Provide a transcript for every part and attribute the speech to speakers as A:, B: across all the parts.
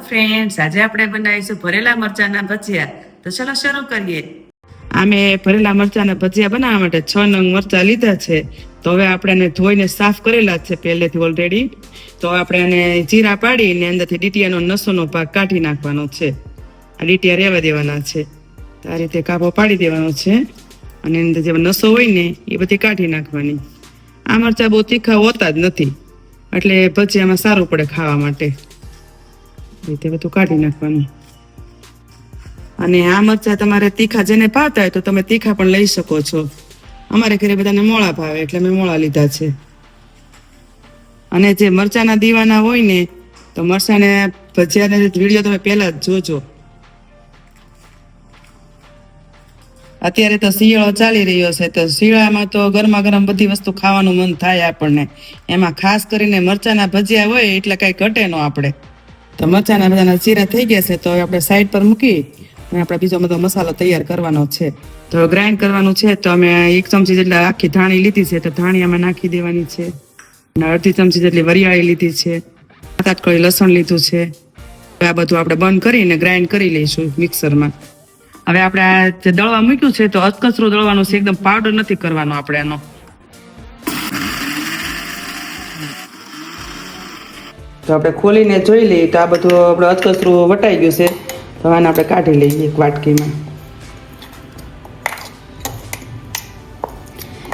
A: Friends, આજે આપણે બનાવીશું ભરેલા મરચાના ભજીયા. તો ચલો શરૂ કરીએ. આમે ભરેલા મરચાના ભજીયા બનાવવા માટે 6 નંગ મરચા લીધા છે. તો હવે આપણે એને ધોઈને સાફ કરેલા છે પહેલેથી ઓલરેડી. તો આપણે એને જીરા પાડીને અંદરથી ડીટીયાનો નસોનો ભાગ કાઢી નાખવાનો છે. આ ડીટીયા રહેવા દેવાના છે. તો આ રીતે કાપો પાડી દેવાનો છે અને અંદર જે નસો હોય ને એ બધી કાઢી નાખવાની. આ મરચા બહુ તીખા હોતા જ નથી, એટલે ભજીયામાં સારું પડે ખાવા માટે. રીતે બધું કાઢી નાખવાનું. અને આ મરચા તમારે તીખા જેને ભાવતા હોય તો તમે તીખા પણ લઈ શકો છો. અમારે ઘરે બધાને મોળા ભાવે એટલે મેં મોળા લીધા છે. અને જે મરચાના દીવાના હોય ને તો મરચાને ભજીયાને વિડીયો તમે પહેલા જ જોજો. અત્યારે તો શિયાળો ચાલી રહ્યો છે, તો શિયાળામાં તો ગરમા ગરમ બધી વસ્તુ ખાવાનું મન થાય આપણને. એમાં ખાસ કરીને મરચાના ભજીયા હોય એટલે કઈ ઘટે ન આપણે. તો મરચાના બધાના ચીરા થઈ ગયા છે, તો હવે આપણે સાઈડ પર મૂકી અને આપણે બીજો બધો મસાલો તૈયાર કરવાનો છે. તો ગ્રાઇન્ડ કરવાનું છે. તો અમે 1 ચમચી જેટલા આખી ધાણી લીધી છે, તો ધાણી આમાં નાખી દેવાની છે. અને અડધી ચમચી જેટલી વરિયાળી લીધી છે. 7-8 કળી લસણ લીધું છે. આ બધું આપણે બંધ કરીને ગ્રાઇન્ડ કરી લઈશું મિક્સરમાં. હવે આપણે આ જે દળવા મૂક્યું છે તો અધકચરું દળવાનું છે, એકદમ પાવડર નથી કરવાનો આપણે એનો. તો આપણે ખોલીને જોઈ લઈએ તો આ બધું આપણે અધકચરું વટાઈ ગયું છે. તો આને આપણે કાઢી લઈએ એક વાટકીમાં.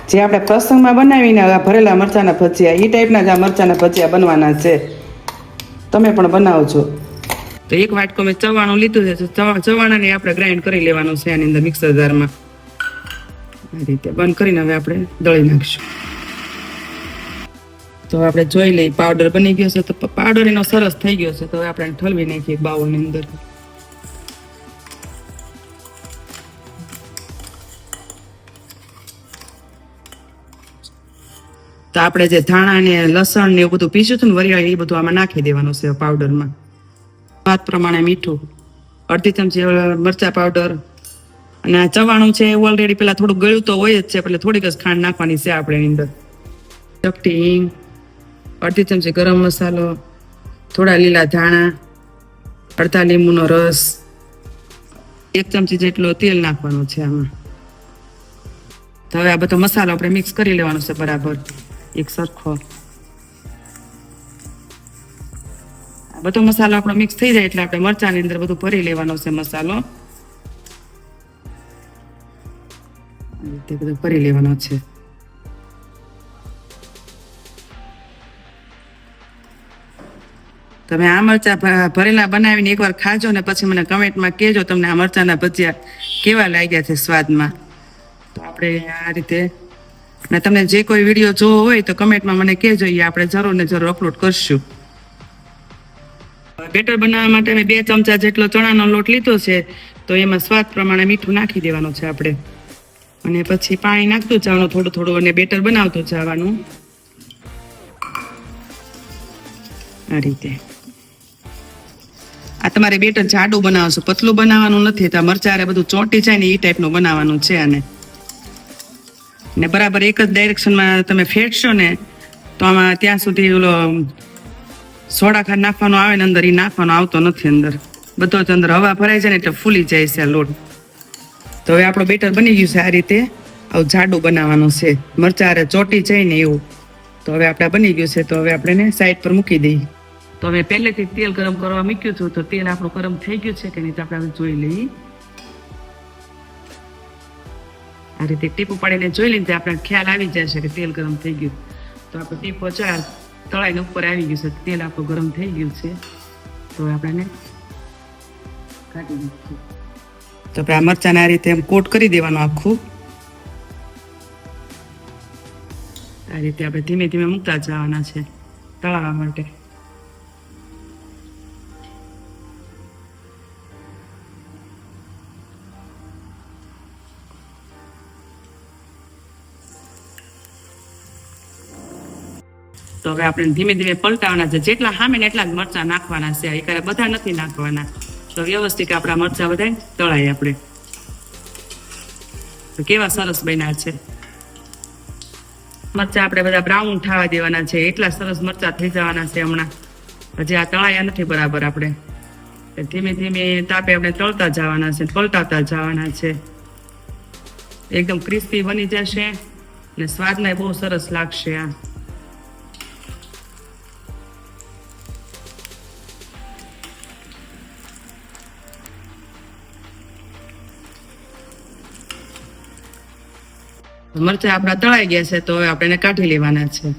A: જે આપણે પ્રસંગમાં બનાવીને ભરેલા મરચાના ભજીયા, એ ટાઈપના જ આ મરચાના ભજીયા બનવાના છે. તમે પણ બનાવજો. તો એક વાટકો મેં ચવાણું લીધું છે, ચવાણાને આપણે ગ્રાઇન્ડ કરી લેવાનું છે આની અંદર મિક્સર જારમાં. આ રીતે બંધ કરીને હવે આપણે દળી નાખીશું. તો આપણે જોઈ લઈએ પાવડર બની ગયો છે. તો પાવડર એનો સરસ થઈ ગયો છે. તો હવે આપણે ઠલવી નાખીએ બાઉલની અંદર. તો આપણે જે ધાણા ને લસણ ને એવું બધું પીસ્યું હતું ને વરિયાળી, એ બધું આમાં નાખી દેવાનું છે પાવડરમાં. સ્વાદ પ્રમાણે મીઠું, અડધી ચમચી મરચા પાવડર. અને આ ચવાણું છે એવું ઓલરેડી પેલા થોડું ગળ્યું તો હોય જ છે, એટલે થોડીક જ ખાંડ નાખવાની છે આપણે એની અંદર. ચપટી હિંગ, અડધી ચમચી ગરમ મસાલો, થોડા લીલા ધાણા, અડધા લીંબુનો રસ, 1 ચમચી જેટલો તેલ નાખવાનું છે આમાં. તો હવે આ બધો મસાલો આપણે મિક્સ કરી લેવાનો છે બરાબર એક સરખો. બધો મસાલો આપણો મિક્સ થઈ જાય એટલે આપણે મરચાની અંદર બધું ભરી લેવાનો છે મસાલો. બધું ભરી લેવાનો છે. તમે આ મરચા ભરેલા બનાવીને એકવાર ખાજો ને પછી મને કમેન્ટમાં કહેજો તમને આ મરચાના ભજીયા કેવા લાગ્યા છે સ્વાદમાં. તો આપણે આ રીતે, અને તમને જે કોઈ વિડીયો જોવો હોય તો કમેન્ટમાં મને કહેજો, એ આપણે જરૂર ને જરૂર અપલોડ કરશું. બેટર બનાવવા માટે મેં 2 ચમચા જેટલો ચણાનો લોટ લીધો છે. તો એમાં સ્વાદ પ્રમાણે મીઠું નાખી દેવાનું છે આપણે. અને પછી પાણી નાખતું જવાનું થોડું થોડું, અને બેટર બનાવતું જવાનું આ રીતે. આ તમારે બેટર જાડું બનાવશો, પતલું બનાવવાનું નથી. તો મરચારે બધું ચોંટી જાય ને એ ટાઈપનું બનાવવાનું છે આને. ને બરાબર એક જ ડાયરેક્શનમાં તમે ફેટશો ને તો આમાં ત્યાં સુધી ઓલો સોડા ખાંડ નાખવાનો આવે ને અંદર, એ નાખવાનો આવતો નથી અંદર. બધો જ અંદર હવા ભરાઈ જાય ને એટલે ફૂલી જાય છે આ લોટ. તો હવે આપણો બેટર બની ગયું છે. આ રીતે આવું જાડું બનાવવાનું છે, મરચારે ચોંટી જાય ને એવું. તો હવે આપણે બની ગયું છે. તો હવે આપણે એને સાઈડ પર મૂકી દઈએ. તો હવે પહેલેથી તેલ ગરમ કરવા મૂક્યું હતું. તો તેલ આપણું ગરમ થઈ ગયું છે કે નહીં તો આપણે જોઈ લઈએ. આ રીતે ટીપું પાડીને જોઈ લઈને આપણે ખ્યાલ આવી જશે કે તેલ ગરમ થઈ ગયું. તો આપણે ટીપો તળાઈને ઉપર આવી ગયું છે, તેલ આપણું ગરમ થઈ ગયું છે. તો આપણે કાઢી નાખીએ. તો આપણે આ મરચાને આ રીતે એમ કોટ કરી દેવાનું આખું. આ રીતે આપણે ધીમે ધીમે મૂકતા જવાના છે તળાવવા માટે. તો હવે આપણે ધીમે ધીમે પલટાવવાના છે. જેટલા સામે ને એટલા જ મરચાં નાખવાના છે, એ કરે બધા નથી નાખવાના. તો વ્યવસ્થિત આપણા મરચાં બધા તળાય આપણે. તો કેવા સરસ બન્યા છે મરચાં. આપણે બધા બ્રાઉન થવા દેવાના છે, એટલા સરસ મરચાં થઈ જવાના છે હમણાં. હજી આ તળાયા નથી બરાબર આપણે. ધીમે ધીમે તાપે આપણે તળતા જવાના છે, પલટાતા જવાના છે. એકદમ ક્રિસ્પી બની જશે અને સ્વાદમાં બહુ સરસ લાગશે. આ મરચાં આપણા તળાઈ ગયા છે, તો હવે આપણે એને કાઢી લેવાના છે.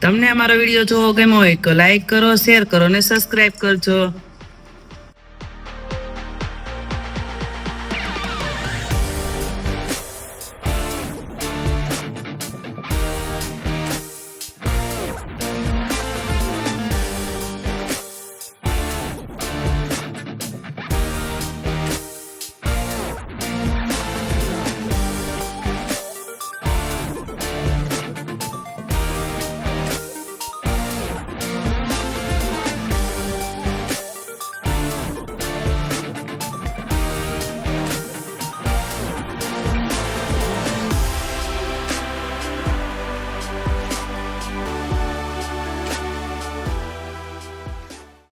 A: તમને અમારો વિડીયો જોવો ગમ્યો હોય તો લાઈક કરો, શેર કરો અને સબસ્ક્રાઇબ કરજો.